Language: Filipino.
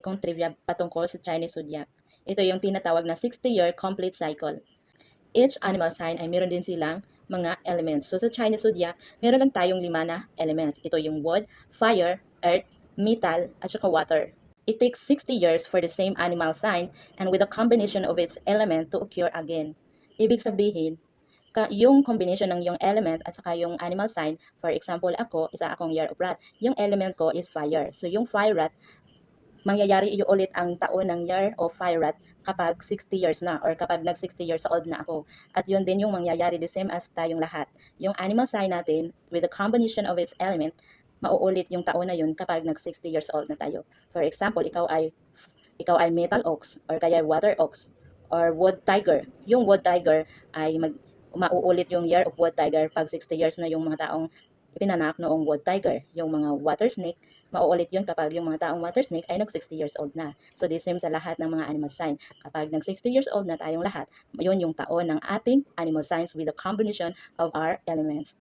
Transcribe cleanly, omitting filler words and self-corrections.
kung trivia patungkol sa Chinese zodiac. Ito yung tinatawag na 60-year complete cycle. Each animal sign ay meron din silang mga elements. So sa Chinese zodiac, meron lang tayong 5 na elements. Ito yung wood, fire, earth, metal, at saka water. It takes 60 years for the same animal sign and with a combination of its element to occur again. Ibig sabihin, yung combination ng yung element at saka yung animal sign, for example ako, isa akong year of rat. Yung element ko is fire. So yung fire rat, mangyayari ulit ang taon ng year of fire rat kapag 60 years na or kapag nag 60 years old na ako. At yun din yung mangyayari the same as tayong lahat. Yung animal sign natin with the combination of its element, mauulit yung taon na yun kapag nag 60 years old na tayo. For example, ikaw ay metal ox or kaya water ox or wood tiger. Yung wood tiger ay mauulit yung year of wood tiger pag 60 years na yung mga taong ipinanak noong wood tiger. Yung mga water snake, mauulit yun kapag yung mga taong water snake ay nag 60 years old na. So the same sa lahat ng mga animal sign. Kapag nag 60 years old na tayong lahat, yun yung taon ng ating animal signs with a combination of our elements.